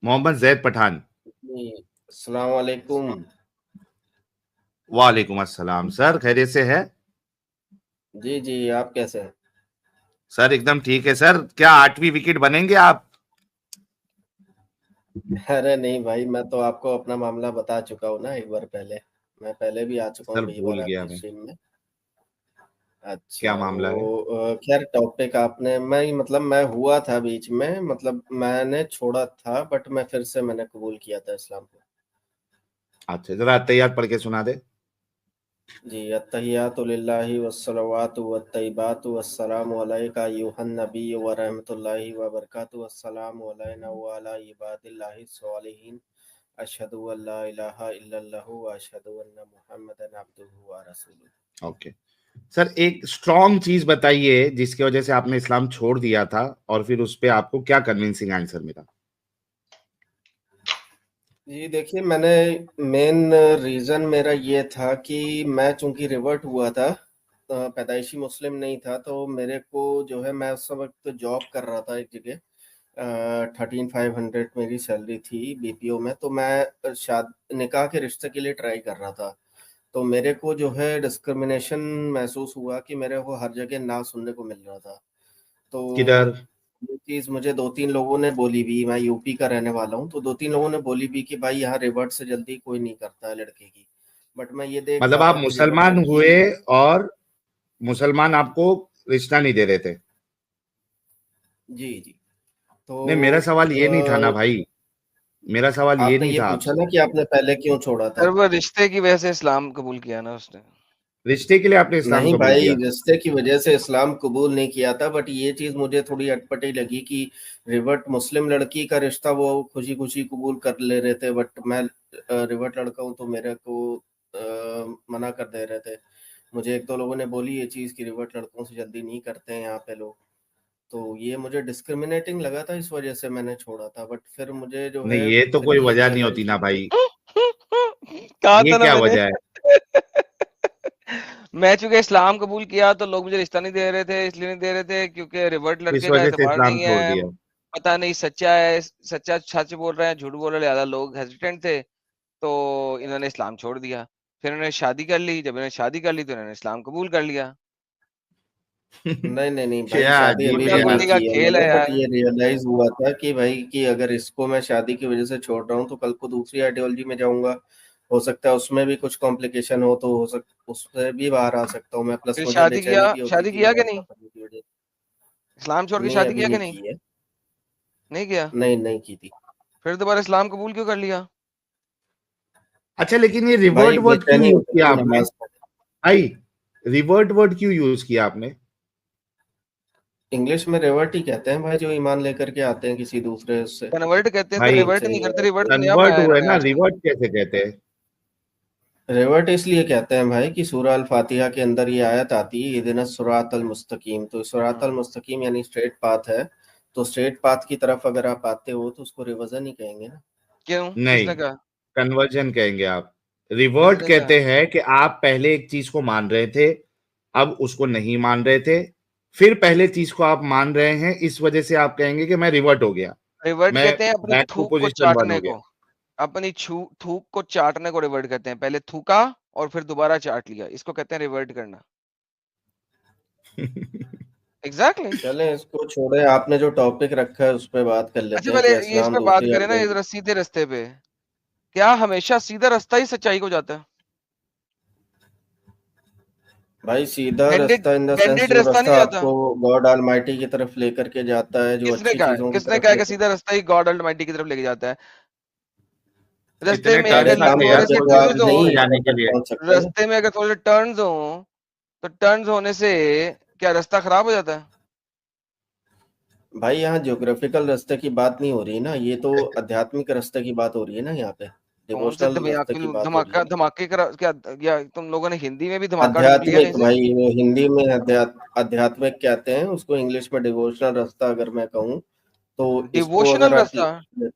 मोहम्मद जैद पठान। जी, अस्सलाम वालेकुम। वालेकुम अस्सलाम सर, खैरियत से है? जी जी, आप कैसे हैं? सर एकदम ठीक है सर। क्या 8वीं विकेट बनेंगे आप? अरे नहीं भाई, मैं तो आपको अपना मामला बता चुका हूँ ना एक बार पहले। मैं पहले भी आ चुका हूँ सर कई भूल बार गया आपकी मैं। स्ट्रीम में। क्या अच्छा, मामला है? वो खैर टॉपिक आपने मैं हुआ था बीच में, मतलब मैंने छोड़ा था बट मैंने कबूल किया था इस्लाम को। अच्छा, जरा तैयार पढ़ के सुना दे। जी, अत्तहियातु लिल्लाहि वस्सलावातु वत्तय्यिबातु वस्सलामु अलैका अय्युहन नबिय्यु व रहमतुल्लाहि व बरकातुहू वस्सलामु अलैना व अला इबादिल्लाहि स्सॉलिहीन अशहदु अल्ला इलाहा इल्लल्लाहु व अशहदु अन्ना मुहम्मदन अब्दुहु व रसूलुहु। ओके सर, एक स्ट्रॉन्ग चीज बताइए जिसकी वजह से आपने इस्लाम छोड़ दिया था, और फिर उस पे आपको क्या कन्विंसिंग आंसर मिला। जी देखिए, मैंने मेन रीज़न मेरा ये था कि मैं चूँकि रिवर्ट हुआ था, पैदाइशी मुस्लिम नहीं था, तो मेरे को जो है मैं उस वक़्त जॉब कर रहा था एक जगह। 13,500 मेरी सैलरी थी बीपीओ में, तो मैं निकाह के रिश्ते के लिए ट्राई कर रहा था। तो मेरे को जो है डिस्क्रिमिनेशन महसूस हुआ कि मेरे को हर जगह ना सुनने को मिल रहा था। किधर? तो ये चीज़ मुझे 2-3 लोगों ने बोली भी, मैं यूपी का रहने वाला हूँ, तो 2-3 लोगों ने बोली भी कि भाई यहाँ रिवर्ट से जल्दी कोई नहीं करता है लड़के की। बट मैं ये देख मतलब रहा आप था कि रिवर्ट मुसलमान लड़की हुए और मुसलमान आपको रिश्ता नहीं दे रहे थे? जी, जी। नहीं, मेरा तो सवाल ये नहीं था ना भाई। मेरा सवाल ये आपने नहीं ये था पूछा आपसे। ना कि आपने पहले क्यों छोड़ा सर था? वो रिश्ते की वजह से इस्लाम कबूल किया ना उसने। रिश्ते के लिए आपने इस्लाम नहीं कबूल भाई, किया? रिश्ते की वजह से इस्लाम कबूल नहीं किया था, बट ये चीज़ मुझे थोड़ी अटपटी लगी कि रिवर्ट मुस्लिम लड़की का रिश्ता वो खुशी-खुशी कबूल कर ले रहे थे, बट मैं रिवर्ट लड़का हूँ तो मेरे को मना कर दे रहे थे। मुझे 1-2 लोगों ने बोली ये चीज़ कि रिवर्ट लड़कों से जल्दी नहीं करते हैं यहाँ पे लोग। तो ये मुझे डिस्क्रिमिनेटिंग लगा था, इस वजह से मैंने छोड़ा था, बट फिर मुझे जो नहीं, है ये तो फिर कोई ये वजह अच्छा नहीं लगा होती कि ना भाई भाई। कहा ये था ना क्या मैंने। वजह है? मैं चूंकि इस्लाम कबूल किया तो लोग मुझे रिश्ता नहीं दे रहे थे, इसलिए नहीं दे रहे थे क्योंकि रिवर्ट इस लड़के का वजह से एतबार इस्लाम नहीं छोड़ है, दिया। पता नहीं सच्चा है, सच्चा सच बोल रहे हैं झूठ बोल रहे हैं, ज्यादा लोग हेजिटेंट थे, तो इन्होंने इस्लाम छोड़ दिया। फिर इन्होंने शादी कर ली, जब इन्होंने शादी कर ली तो इन्होंने इस्लाम कबूल कर लिया। नहीं, नहीं, नहीं भाई, क्या शादी अजीब अभी है भी बुड्ढा नहीं यार। बुड्ढी का की है खेल है मैंने, बट यार। ये रियलाइज़ हुआ था कि भाई कि अगर इसको मैं शादी की वज़ह से छोड़ रहा हूँ, तो कल को दूसरी आइडियोलॉजी में जाऊँगा। हो सकता है उसमें भी कुछ कॉम्प्लिकेशन हो, तो उससे भी बाहर आ सकता हूँ मैं, प्लस फिर मुझे शादी किया, बेचैनी भी होती शादी थी किया कि रिवर्ट ना नहीं? करने की वज़ह से। इस्लाम छोड़ के नहीं, शादी अभी किया कि नहीं नहीं? की है। नहीं किया? नहीं, नहीं की थी। फिर दोबारा इस्लाम कबूल क्यों कर लिया? अच्छा, लेकिन ये भाई रिवर्ट वर्ड क्यों बेचैनी यूज होती किया थी आपने? नमाज़ पढ़ने। भाई, रिवर्ट वर्ड क्यों यूज किया आपने? इंग्लिश में रिवर्ट ही कहते हैं भाई, जो ईमान लेकर के आते हैं किसी दूसरे उससे, कन्वर्ट कहते हैं, तो भाई, रिवर्ट से नहीं या करते। रिवर्ट तो नया कन्वर्ट बनाया हुए इन्होंने ना, आजकल। रिवर्ट कैसे कहते हैं? रिवर्ट इसलिए कहते हैं भाई कि सूरह अल फातिहा के अंदर ये आयत आती है, इहदिनस सिरातल मुस्तकीम, तो सिरातल मुस्तकीम यानी स्ट्रेट पाथ है। तो स्ट्रेट पाथ की तरफ अगर आप आते हो तो उसको रिवर्जन ही कहेंगे ना। क्यों? नहीं, किसने कहा? कन्वर्जन कहेंगे आप। रिवर्ट किसने कहा? कहते हैं कि आप पहले एक चीज को मान रहे थे, अब उसको नहीं मान रहे थे, फिर पहले चीज को आप मान रहे हैं, इस वजह से आप कहेंगे कि मैं रिवर्ट हो गया, रिवर्ट मैं कहते हैं अपनी बैक टू थूक को पोजीशन वन चाटने हो गया। को। अपनी थूक को चाटने को रिवर्ट कहते हैं। पहले थूका और फिर दोबारा चाट लिया, इसको कहते हैं रिवर्ट करना। Exactly exactly. चलें इसको छोड़ें, आपने जो टॉपिक रखा है उस पे बात कर अच्छा लेते हैं पहले कि ये इस इस्लाम पे बात दूसरी करें ना, आइडियोलॉजी। इधर सीधे रास्ते पे। क्या हमेशा सीधा रास्ता ही सच्चाई को जाता है? भाई सीधा बेंडेड रास्ता इन द सेंस बेंडेड जो रास्ता नहीं रास्ता जाता। आपको गॉड ऑलमाइटी की तरफ लेकर के जाता है, जो किसने अच्छी कहा है? चीजों की किसने तरफ कहा कि लेकर। सीधा रास्ता ही गॉड ऑलमाइटी की तरफ लेके जाता है? रास्ते इतने में अरे अगर टर्न्स कम आते थोड़े यार करके से तो सोचो आप टर्न्स किसी हो, नहीं जगह जाने यहाँ के तक लिए। पहुंच सकते ना। रास्ते में अगर थोड़े टर्न्स हो, तो टर्न्स होने से क्या रास्ता खराब हो जाता है? भाई यहाँ ज्योग्राफिकल रास्ते की बात नहीं हो रही ना, ये तो आध्यात्मिक रास्ते की बात हो रही है ना, यहाँ पे कौन से डिवोशनल रास्ते की बात हो रही धमाका है। धमाके का क्या? या तुम लोगों ने हिंदी में भी धमाका ढूंढ लिया आध्यात्मिक कहीं से? भाई, वो हिंदी में आध्यात्मिक कहते हैं उसको, इंग्लिश में डिवोशनल रास्ता अगर मैं कहूँ तो। इसको डिवोशनल अगर आप रास्ता?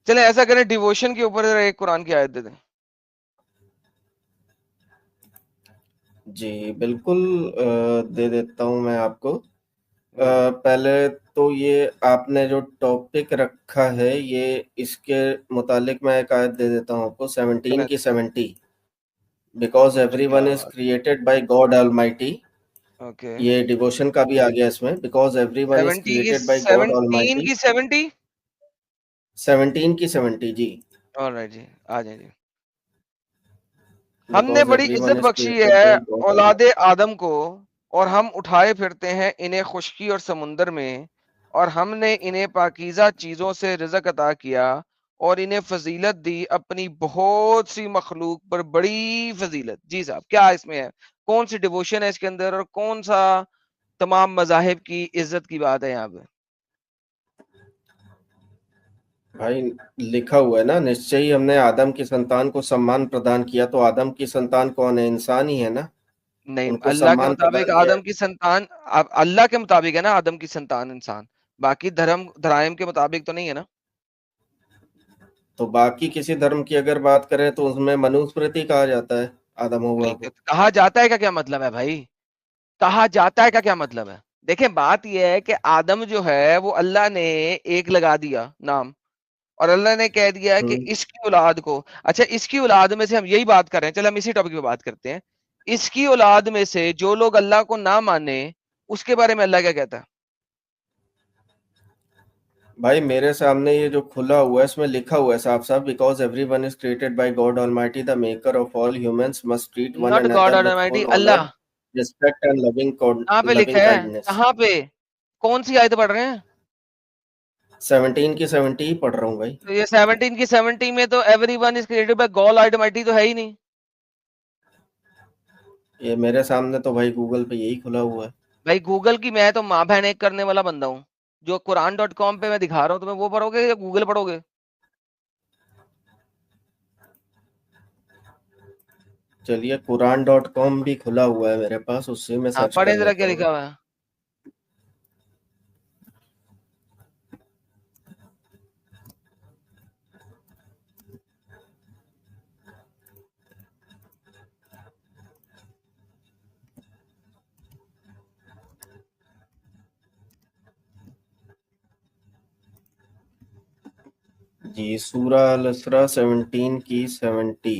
चले ऐसा करें, डिवोशन के ऊपर जरा एक कुरान की आयत दे दें। जी बिल्कुल, दे देता हूँ मैं आपको। पहले तो ये आपने जो टॉपिक रखा है, ये इसके मुतालिक मैं एक आयत दे देता हूँ आपको, 17 की 70, because everyone is created by God almighty. Okay, ये डिवोशन का भी आ गया इसमें, बिकॉज एवरीवन इज 70 की क्रिएटेड बाय गॉड 17 ऑलमाइटी। की 70। 17 की 70 जी, ऑलराइट जी, आ जाए जी। हमने बिकॉज बड़ी एवरीवन इज्जत इज बख्शी क्रिएटेड है बाय गॉड ऑलमाइटी। औलादे आदम को, और हम उठाए फिरते हैं इन्हें खुशकी और समुंदर में, और हमने इन्हें पाकीज़ा चीजों से रिज़्क अता किया, और इन्हें फजीलत दी अपनी बहुत सी मखलूक पर, बड़ी फजीलत। जी साहब, क्या इसमें है? कौन सी डिवोशन है इसके अंदर, और कौन सा तमाम मजाहिब की इज्जत की बात है यहाँ पे? भाई लिखा हुआ है ना, निश्चय ही हमने आदम की संतान को सम्मान प्रदान किया। तो आदम की संतान कौन है? इंसान ही है ना, नहीं, उनको अल्लाह के सम्मान मुताबिक प्रदान किया है। आदम की संतान, अल्लाह के मुताबिक है ना आदम की संतान इंसान, बाकी धर्म धराइम के मुताबिक तो नहीं है ना। तो बाकी किसी धर्म की अगर बात करें तो उसमें मनुस्मृति कहा जाता है आदम हव्वा नहीं, को। कहा जाता है का क्या मतलब है भाई? कहा जाता है का क्या मतलब है? देखें, बात यह है कि आदम जो है वो अल्लाह ने एक लगा दिया नाम, और अल्लाह ने कह दिया कि हम्म। इसकी औलाद को, अच्छा इसकी औलाद में से, हम यही बात कर रहे हैं, चलो हम इसी टॉपिक पे बात करते हैं। इसकी औलाद में से जो लोग अल्लाह को ना माने, उसके बारे में अल्लाह क्या कहता है? भाई मेरे सामने ये जो खुला हुआ है, इसमें लिखा हुआ है साफ साफ, because everyone is created by God almighty the maker of all humans must treat one not God another with almighty, full अल्लाह। ऑनर, रिस्पेक्ट एंड कहाँ पे लिखा लविंग है? काइंडनेस। कहाँ पे? कौन सी आयत पढ़ रहे हैं? 17 की 70 ही पढ़ रहा हूँ भाई। तो ये 17 की 70 में तो every one is created by God almighty तो है ही नहीं। ये मेरे सामने तो भाई गूगल पे यही खुला हुआ है। भाई गूगल की मैं तो माँ बहन एक करने वाला बंदा हूँ। जो कुरान.com पे मैं दिखा रहा हूँ तुम्हें, वो पढ़ोगे या गूगल पढ़ोगे? चलिए, कुरान.com भी खुला हुआ है मेरे पास, उससे मैं हाँ, सर्च कर पढ़े जरा लेता क्या हूँ। लिखा हुआ है। जी, सूरा अल-इसरा 17 की 70।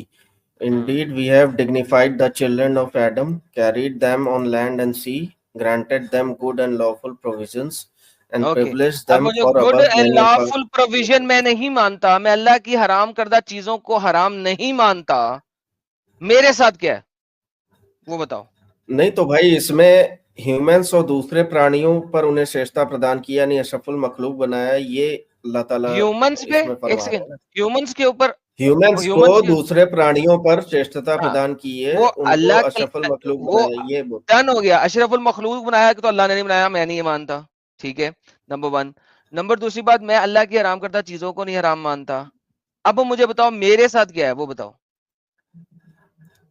Indeed, we have dignified the children of Adam, carried them on land and sea, granted them good and lawful provisions, and okay, privileged अब them मुझे for good above and many of our। Lawful provision मैं नहीं मानता, मैं अल्लाह की हराम करदा चीजों को हराम नहीं मानता, मेरे साथ क्या है वो बताओ। नहीं तो भाई इसमें ह्यूमंस और दूसरे प्राणियों पर उन्हें श्रेष्ठता प्रदान किया, यानी अशरफुल मखलूक बनाया, ये अल्लाह ताला ह्यूमंस पे, इसमें एक फरमा रहा सेकंड, है ना। ह्यूमंस के ऊपर, ह्यूमंस को ह्यूमंस के, दूसरे प्राणियों पर श्रेष्ठता हाँ, प्रदान की है, वो उनको अल्लाह के, अशरफुल मखलूक वो बनाया, ये बोल। डन हो गया। अशरफुल मखलूक बनाया कि तो अल्लाह ने नहीं बनाया, मैं नहीं ये मानता। ठीक है, नंबर वन। नंबर दूसरी बात, मैं अल्लाह की हराम करता चीजों को नहीं हराम मानता। अब मुझे बताओ मेरे साथ क्या है वो बताओ।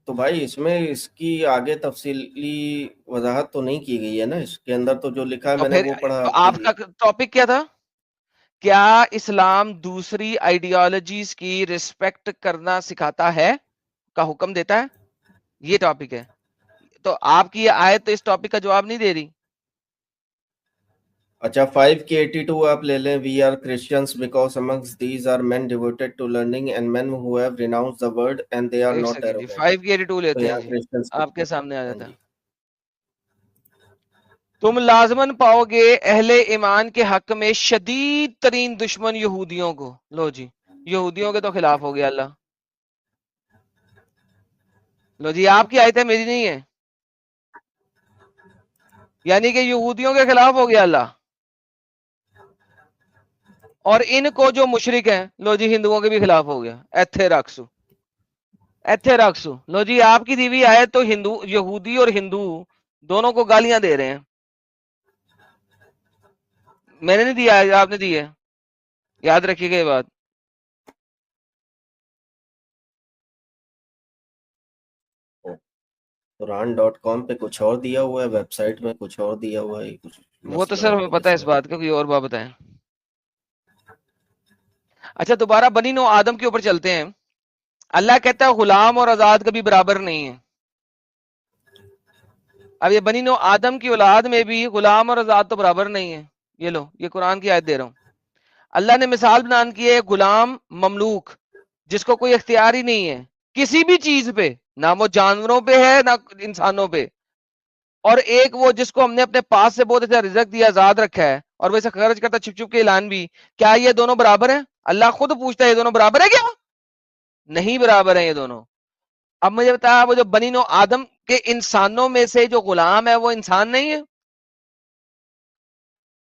तो भाई इसमें इसकी आगे तफसीली वजाहत तो नहीं की गई है ना, इसके अंदर तो जो लिखा है तो मैंने फिर वो पढ़ा तो आपके आपका लिए। टॉपिक क्या था? क्या इस्लाम दूसरी आइडियोलॉजीज की रिस्पेक्ट करना सिखाता है, का हुक्म देता है? ये टॉपिक है। तो आपकी ये आयत तो इस टॉपिक का जवाब नहीं दे रही। अच्छा, 5 के 82 आप ले लें, we are Christians because amongst these are men devoted to learning and men who have renounced the word and they are एक not सेकेंड जी, arrogant। 5 की 82 तो लेते हैं यहाँ जी, क्रिश्चियंस की आपके बात है। सामने आ हाँ जाता है। जी। तुम लाजमन पाओगे अहले ईमान के हक में शदीद तरीन दुश्मन यहूदियों को। लो जी, यहूदियों के तो खिलाफ हो गया अल्लाह। लो जी, आपकी आयत है, मेरी नहीं है। यानी कि यहूदियों के खिलाफ हो गया अल्लाह। और इनको जो मुशरिक हैं, लो जी, हिंदुओं के भी खिलाफ हो गया। एथे रखसू, एथे रखसू। लो जी, आपकी दी हुई आयत तो हिंदू, यहूदी और हिंदू दोनों को गालियां दे रहे हैं। मैंने नहीं दिया है, आपने दी है, याद रखिएगा ये बात। कुरान.com पे कुछ और दिया हुआ है, वेबसाइट में कुछ और दिया हुआ है, कुछ वो तो मसला सर है हमें फिर पता है इस इसमें। बात का, कोई और बात बताएं। अच्छा, दोबारा बनी नो आदम के ऊपर चलते हैं। अल्लाह कहता है गुलाम और आजाद कभी बराबर नहीं है। अब ये बनी नो आदम की औलाद में भी गुलाम और आजाद तो बराबर नहीं है। ये लो, ये कुरान की आयत दे रहा हूं। अल्लाह ने मिसाल बयान की है गुलाम ममलूक, जिसको कोई इख्तियार ही नहीं है किसी भी चीज पे, ना वो जानवरों पे है ना इंसानों पे, और एक वो जिसको हमने अपने पास से बहुत अच्छा रिजक दिया, आजाद रखा है, और वैसे खर्च करता छुप छुप के ऐलान भी। क्या ये दोनों बराबर है? अल्लाह खुद पूछता है ये दोनों बराबर है क्या? नहीं बराबर है ये दोनों। अब मुझे बताया, वो जो बनी नो आदम के इंसानों में से जो गुलाम है वो इंसान नहीं है?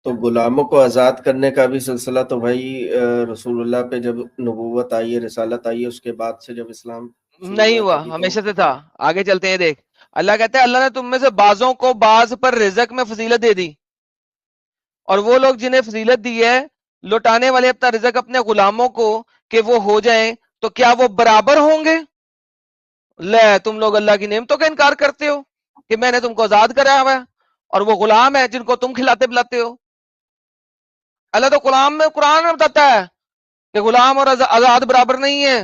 तो गुलामों को आजाद करने का भी सिलसिला तो भाई रसूलुल्लाह पे जब नबूवत आई है, रिसालत आई है, उसके बाद से जब इस्लाम शुरू नहीं हुआ हुआ, तभी तो हमेशा से था। आगे चलते हैं, देख अल्लाह कहते हैं अल्लाह ने तुम में से बाजों को बाज पर रिजक में फजीलत दे दी, और वो लोग जिन्हें फजीलत दी है लौटाने वाले अपना रिजक अपने गुलामों को कि वो हो जाएं, तो क्या वो बराबर होंगे? ले, तुम लोग अल्लाह की नेमतों का इनकार करते हो कि मैंने तुमको आजाद कराया हुआ है, और वो गुलाम है जिनको तुम खिलाते पिलाते हो। अल्लाह तो गुलाम में कुरान में बताता है कि गुलाम और आजाद बराबर नहीं है।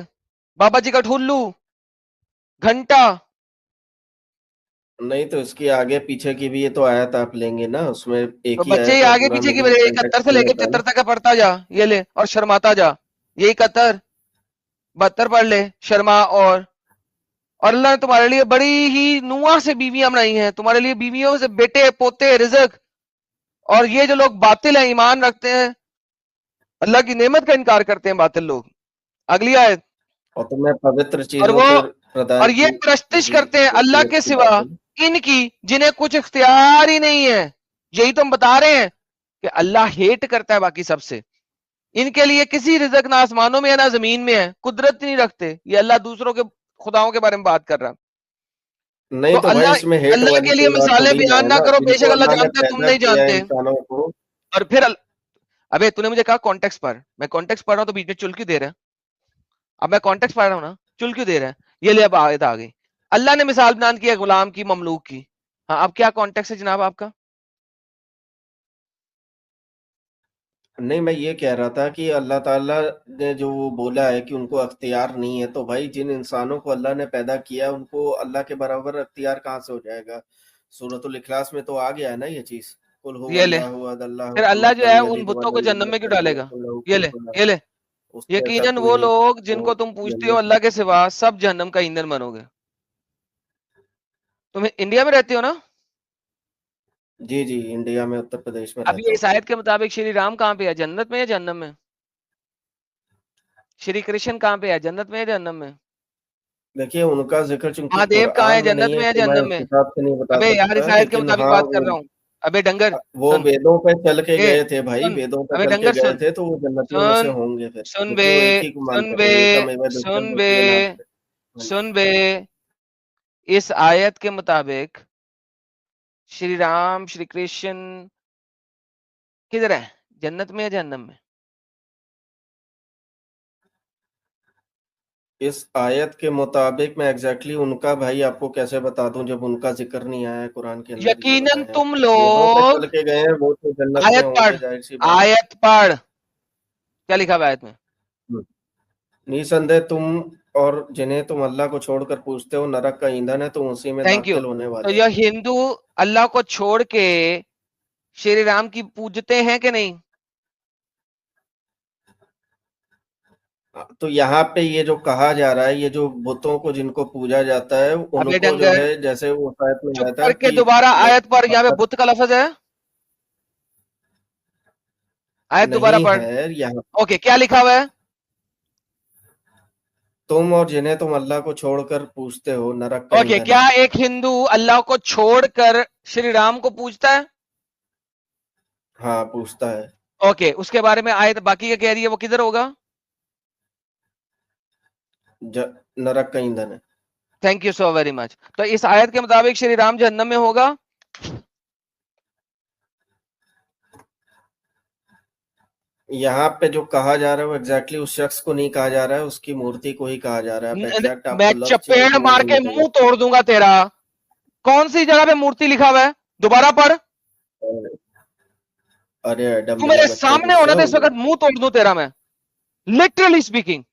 बाबा जी का ठुल्लू, घंटा। नहीं, तो इसकी आगे पीछे की भी ये तो आयत आप लेंगे ना, उसमें एक तो ही बच्चे आयत ये में आगे पूरा पीछे की मीनिंग 71 कॉन्टेक्स्ट से नहीं लेके होता है 75 ना। तक का पढ़ता जा, ये ले, और शर्माता जा। ये 71 72 पढ़ ले, शर्मा। और अल्लाह ने तुम्हारे लिए बड़ी ही नुआ से बीवियां बनाई हैं, तुम्हारे लिए बीवियों से बेटे पोते रिजक। और ये जो लोग बातिल है, ईमान रखते हैं, अल्लाह की नेमत का इनकार करते हैं बातिल लोग। अगली आयत। और तुम्हें पवित्र और चीजों वो से प्रदान और ये की। प्रस्तिश जी, करते हैं अल्लाह देखिए के अच्छी सिवा बात है। इनकी जिन्हें कुछ इख्तियार ही नहीं है। यही तो हम बता रहे हैं कि अल्लाह हेट करता है बाकी सबसे। इनके लिए किसी रिजक ना आसमानों में है ना जमीन में है, कुदरत नहीं रखते। ये अल्लाह दूसरों के खुदाओं के बारे में बात कर रहा है। तो नहीं तो भाई अल्लाह इसमें हेट अल्लाह वाली के लिए कोई बात मिसालें थोड़ी ना बयान है ना ना, करो, जिनको बेशक अल्लाह अल्लाह ने जानता है, तुम पैदा नहीं किया है जानते। इंसानों को। और फिर अबे तूने मुझे कहा कॉन्टेक्स्ट पढ़, मैं कॉन्टेक्स्ट पढ़ रहा हूं तो बीच में चुल क्यों दे रहा है? अब मैं कॉन्टेक्स्ट पढ़ रहा हूं ना, चुल क्यों दे रहा है? ये ले, अब आयत आ गई। अल्लाह ने मिसाल बयान की है गुलाम की, ममलूक की। हाँ, अब क्या कॉन्टेक्स्ट है जनाब आपका? नहीं, मैं ये कह रहा था कि अल्लाह ताला ने जो वो बोला है कि उनको अख्तियार नहीं है, तो भाई जिन इंसानों को अल्लाह ने पैदा किया उनको अल्लाह के बराबर अख्तियार कहाँ से हो जाएगा? सूरतुल इखलास में तो आ गया है ना ये चीज। कुल ये ले, हुवल्लाहु अहद अल्लाहु फिर अल्लाह जो समद है लम उन यलिद बुतों को वलम जन्नत में यूलद क्यों वलम डालेगा? यकुल लहु ये ले, कुफुवन ये अहद। ले। उससे ऐसा यकीनन कोई वो नहीं लोग वो जिनको तुम पूछते हो जन्नत। अल्लाह के सिवा सब जहन्नम का ईंधन बनोगे। तुम इंडिया में रहते हो ना? जी, जी, इंडिया में उत्तर प्रदेश में अब रहता ये इस हूँ। आयत के मुताबिक श्री राम कहाँ पे है, जन्नत में या जहन्नम में? श्री कृष्ण कहाँ पे है, जन्नत में या जहन्नम में? देखिए उनका ज़िक्र चूँकि महादेव कहाँ है, कुरान में नहीं जन्नत है में या तो मैं जहन्नम उस में? हिसाब से नहीं बता अबे यार, इस सकता, आयत के लेकिन मुताबिक हाँ, बात कर रहा हूँ। अबे डंगर वो सुन, वेदों पे चल के ए गए थे भाई, सुन, वेदों पे अबे चल के डंगर गए सुन, थे तो वो जन्नतियों में से सुन, होंगे फिर, सुन बे, क्योंकि वो एक ही को सुन मानते बे, थे, एकम एव सुन द्वितीयम बे, के नाम से। हाँ जी। सुन बे। इस आयत के मुताबिक श्री राम श्री कृष्ण किधर है, जन्नत में या जहन्नम में? इस आयत के मुताबिक मैं एग्ज़ैक्टली उनका भाई आपको कैसे बता दूँ जब उनका ज़िक्र नहीं आया है कुरान के अंदर, ये यकीनन बताएँ आप। तुम वेदों पे चल लोग के गए हैं, वो तो जन्नत में आयत पढ़, होंगे, ज़ाहिर-सी बात है। आयत पढ़, क्या लिखा हुआ है आयत में? हुँ। निसंदेह तुम और जिन्हें तुम अल्लाह को छोड़कर पूजते हो नरक का ईंधन है, तुम उसी में थैंक यू। दाखिल होने तो वाले यह हो। हिंदू अल्लाह को छोड़ के श्री राम की पूजते हैं कि नहीं? तो यहाँ पे ये जो कहा जा रहा है, ये जो बुतों को जिनको पूजा जाता है, अबे उनको जो डंगर, है जैसे वो आयत में चुप आया था करके कि दोबारा आयत पर, यहाँ पे पत्थर बुत का लफ्ज है, आयत दोबारा नहीं पढ़। है यहाँ। ओके, क्या लिखा हुआ है? तुम और जिन्हें तुम अल्लाह को छोड़कर पूजते हो नरक का ओके, ईंधन क्या है। एक हिंदू अल्लाह को छोड़कर श्री राम को पूजता है? हाँ, पूजता है। ओके, उसके बारे में आयत बाकी क्या कह रही है, वो किधर होगा? नरक का ईंधन है। Thank you so very much. तो इस आयत के मुताबिक श्री राम जहन्नम में होगा? यहाँ पे जो कहा जा रहा है वो एग्जैक्टली उस शख्स को नहीं कहा जा रहा है, उसकी मूर्ति को ही कहा जा रहा है। आप एग्जैक्ट मैं आपको लफ्ज चाहिए चपेड़ तो मैं मार वही के दूंगा। मुंह तोड़ दूंगा तेरा। कौन सी जगह पे मूर्ति लिखा हुआ है, दोबारा पढ़। अरे तू डम्बे मेरे बच्चे सामने गुस्से होना था, हो इस गए। वक्त मुंह तोड़ दूं तेरा मैं। लिटरली स्पीकिंग,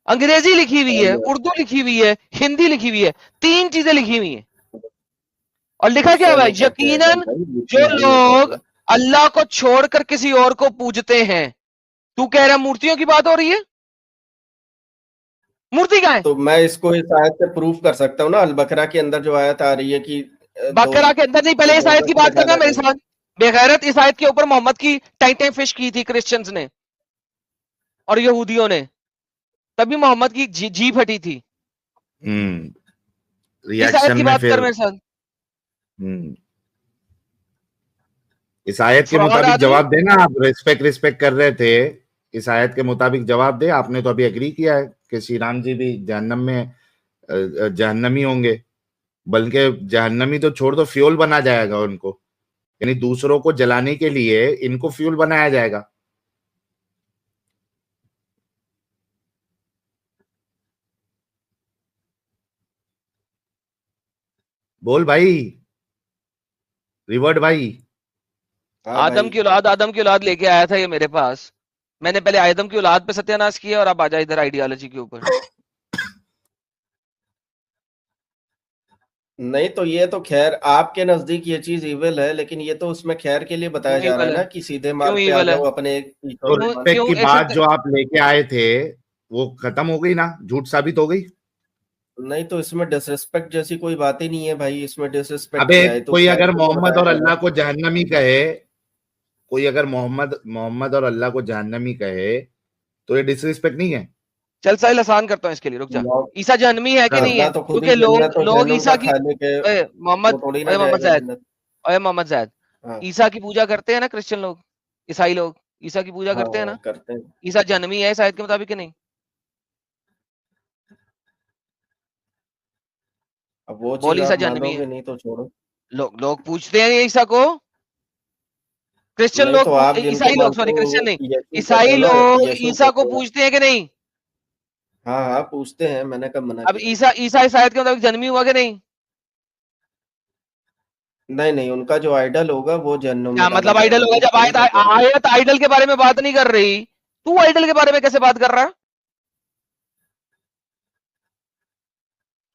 अंग्रेजी लिखी हुई है, अरे उर्दू लिखी हुई है, हिंदी लिखी हुई है, तीन चीजें लिखी हुई है। और लिखा क्या हुआ है, गुस्सा नहीं करते हैं यकीनन भाई, जो यकीनन नहीं लोग करते। अल्लाह को छोड़कर किसी और को पूजते हैं। तू कह रहा मूर्तियों की बात हो रही है, मूर्ति कहाँ है? तो मैं इसको इस आयत से प्रूव कर सकता हूँ ना, अल बकरा के अंदर जो आयत आ रही है कि बकरा के अंदर नहीं, पहले इस आयत की बात करना मेरे चाहिए। साथ। बेगैरत इस आयत के ऊपर मोहम्मद की टाइटें फिश की थी क्रिश्चियंस ने और यहूदियों ने, तभी मोहम्मद की जी फटी थी। इस आयत रिएक्शन की में बात कर फिर मेरे साथ। इस आयत के फ्रॉड मुताबिक आदमी। जवाब देना, आप रिस्पेक्ट कर रहे थे, इस आयत के मुताबिक जवाब दे। आपने तो अभी एग्री किया है कि श्री राम जी भी जहन्नम में जहन्नमी होंगे, बल्कि जहन्नमी तो छोड़ दो, फ्यूल बना जाएगा उनको, यानी दूसरों को जलाने के लिए इनको फ्यूल बनाया जाएगा। बोल भाई, रिवर्ट भाई। हाँ भाई, आदम की औलाद लेके आया था ये मेरे पास। मैंने पहले आदम की औलाद पे सत्यानाश किया और अब आजा इधर आइडियोलॉजी के ऊपर। नहीं तो ये तो खैर आपके नजदीक ये चीज इविल है, लेकिन ये तो उसमें खैर के लिए बताया क्यों जा रहा ईवल है है? ना कि सीधे क्यों मार्ग पे आ ईवल है? जाओ, अपने ईश्वर तो को क्यों मानो। रिस्पेक्ट क्यों की एक बात सेकंड। जो आप लेके आए थे वो खत्म हो गई ना, झूठ साबित हो गई। नहीं तो इसमें डिसरिस्पेक्ट जैसी कोई बात ही नहीं है भाई, इसमें डिसरिस्पेक्ट अबे क्या है? तो कोई खैर अगर के लिए मोहम्मद बताया और जा रहा अल्लाह है। को जहन्नमी कहे, कोई अगर मोहम्मद मोहम्मद और अल्लाह को जहन्नमी कहे तो ये डिसरिस्पेक्ट नहीं है? चल साहिल आसान करता हूँ इसके लिए, रुक जा। लॉ- ईसा जहन्नमी है कि नहीं है? अल्लाह तो खुद ही क्योंकि लोग जन्नत और लोग जहन्नुम ईसा का की खाने के, ओए वो मोहम्मद, थोड़ी ना ओए मोहम्मद जाएगा जैद, जन्नत। ओए मोहम्मद जैद, हाँ ईसा की पूजा करते हैं ना क्रिश्चियन लोग, ईसाई लोग ईसा की पूजा हाँ करते हैं हाँ, ना? करते हैं। ईसा जहन्नमी है इस आयत के मुताबिक कि नहीं? अब वो बोल चीज ईसा आप जहन्नमी है। मानोगे नहीं तो छोड़ो। लोग पूछते हैं ईसा को, क्रिश्चियन नहीं लोग तो आप जिनको ईसाई लोग, मानते सॉरी हो क्रिश्चियन नहीं, यीशु कहते ईसाई हो ना, लोग यीशु ईसा को कहते हो। पूछते हैं कि नहीं? हाँ हाँ पूछते हैं, मैंने कब मना अब किया? ईसा ईसा इस आयत के मुताबिक जन्मी हुआ कि नहीं? नहीं नहीं, उनका जो आइडल होगा वो जहन्नुम क्या में डाला मतलब आइडल जाएगा, होगा? जिस जब आयत तरीके से है। आयत आइडल के बारे में बात नहीं कर रही, तू आइडल के बारे में कैसे बात कर रहा है?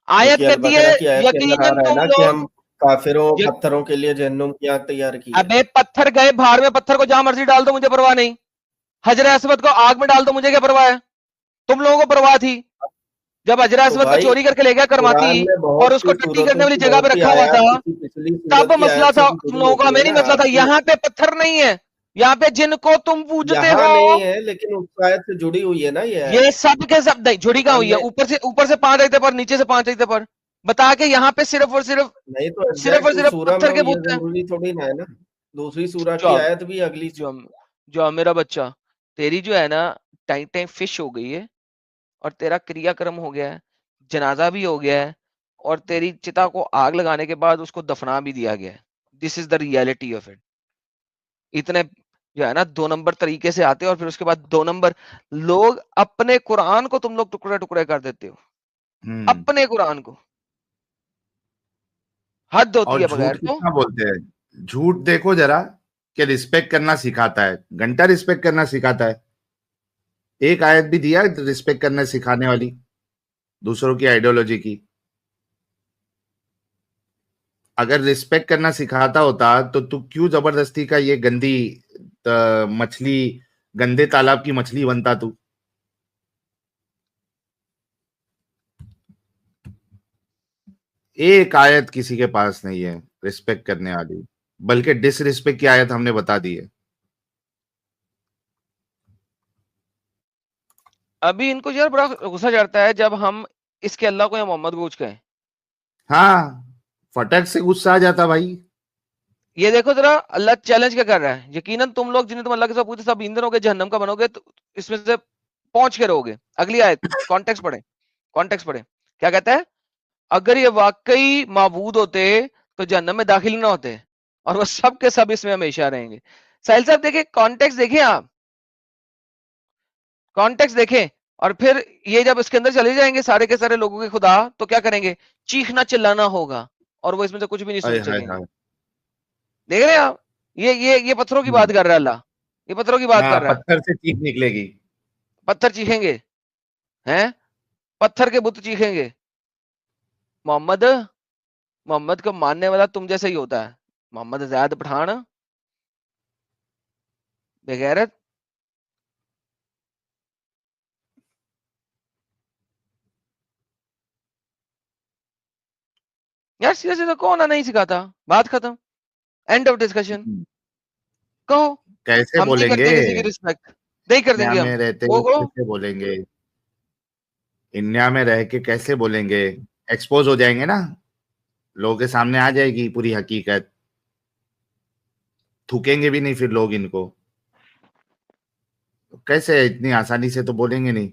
आयत क्योंकि अल कहती है बकरा की आयत के अंदर आ यकीनन रहा है तुम ना कि लोग हम काफिरों य... पत्थरों के लिए जहन्नुम की आग तैयार की है। अबे पत्थर गए भाड़ में, पत्थर को जहां मर्जी डाल दो, मुझे परवाह नहीं। हजर असवद को आग में डाल दो, मुझे क्या परवाह है? तुम लोगों को परवाह थी जब हजर तो असवद को भाई चोरी करके ले गया करमाती कुरान में बहुत और उसको सी टट्टी करने सूरतों वाली की जगह बहुत पे सी रखा हुआ आयत था, किसी पिछली तब सूरत की मसला आयत से था भी तुम जुड़ी लोगों का, होती है हमें नहीं ना मसला था। आपकी। यहाँ पे पत्थर नहीं है, यहाँ पे जिनको तुम पूजते यहाँ हो, नहीं है, लेकिन उस आयत से जुड़ी हुई है ना ये आयत। ये सब के सब नहीं जुड़ी कहाँ कुरान हुई है? में ऊपर से 5 आयतें पर, नीचे से 5 आयतें पर, बता के यहाँ पे नहीं तो एग्जैक्ट उस सिर्फ सूरा में पत्थर हो के ये बुत हैं। जरूरी थोड़ी ना है ना, दूसरी सूरा की जो आयत भी अगली। जो जो मेरा बच्चा, तेरी जो है ना टाइम टाइम फिश हो गई है और तेरा क्रियाक्रम हो गया है, जनाजा भी हो गया है और तेरी चिता को आग लगाने के बाद उसको दफना भी दिया गया है। This is the reality of it. इतने जो है ना 2 नंबर तरीके से आते हैं और फिर उसके बाद 2 नंबर लोग अपने कुरान को तुम लोग टुकड़े टुकड़े कर देते हो, अपने कुरान को। हद होती और है झूठ बगैर तो। कितना बोलते हैं, झूठ देखो जरा, कि रिस्पेक्ट करना सिखाता है, घंटा रिस्पेक्ट करना सिखाता है। एक आयत भी दिया रिस्पेक्ट करना सिखाने वाली दूसरों की आइडियोलॉजी की। अगर रिस्पेक्ट करना सिखाता होता तो तू क्यों जबरदस्ती का ये गंदी मछली, गंदे तालाब की मछली बनता तू? एक आयत किसी के पास नहीं है रिस्पेक्ट करने वाली, बल्कि डिसरिस्पेक्ट की आयत हमने बता दी है। अभी इनको यार बड़ा गुस्सा चढ़ता है जब हम इसके अल्लाह को या मोहम्मद को कुछ कहें। हाँ, फटक से गुस्सा आ जाता भाई। ये देखो जरा, अल्लाह चैलेंज क्या कर रहा है, यकीनन तुम लोग जिन्हें तुम अल्लाह के साथ पूछते सब ईंधन होगे, जहन्नम का बनोगे, तो इसमें से पहुंच के रहोगे। अगली आयत, कॉन्टेक्स्ट पढ़े, कॉन्टेक्स्ट पढ़े, क्या कहता है? अगर ये वाकई माबूद होते तो जहन्नम में दाखिल ना होते और वो सब के सब इसमें हमेशा रहेंगे। साहिल साहब देखिए, कॉन्टेक्स्ट देखिए आप, कॉन्टेक्स्ट देखें। और फिर ये जब इसके अंदर चले जाएंगे सारे के सारे लोगों के खुदा, तो क्या करेंगे? चीखना चिल्लाना होगा और वो इसमें से कुछ भी नहीं हाय सुन हाय सकेंगे। हाय। देख रहे हैं आप? ये पत्थरों की बात कर रहा है अल्लाह, ये पत्थरों की बात हाँ, कर रहा है। पत्थर से चीख निकलेगी। पत्थर चीखेंगे, हैं? पत्थर के बुत चीखेंगे। मोहम्मद मोहम्मद को मानने वाला तुम जैसा ही होता है, मोहम्मद ज़ैद पठान बेगैरत। यार सीधा सीधा कौन ना नहीं सिखाता, बात खत्म, एंड ऑफ डिस्कशन। कहो कैसे हम नहीं बोलेंगे? करते किसी की रिस्पेक्ट, नहीं कर इंडिया देंगे हम। में रहते वो हुए कैसे बोलेंगे? इंडिया में रह के कैसे बोलेंगे? एक्सपोज हो जाएंगे ना, लोगों के सामने आ जाएगी पूरी हकीकत, थूकेंगे भी नहीं फिर लोग इनको। कैसे इतनी आसानी से तो बोलेंगे नहीं।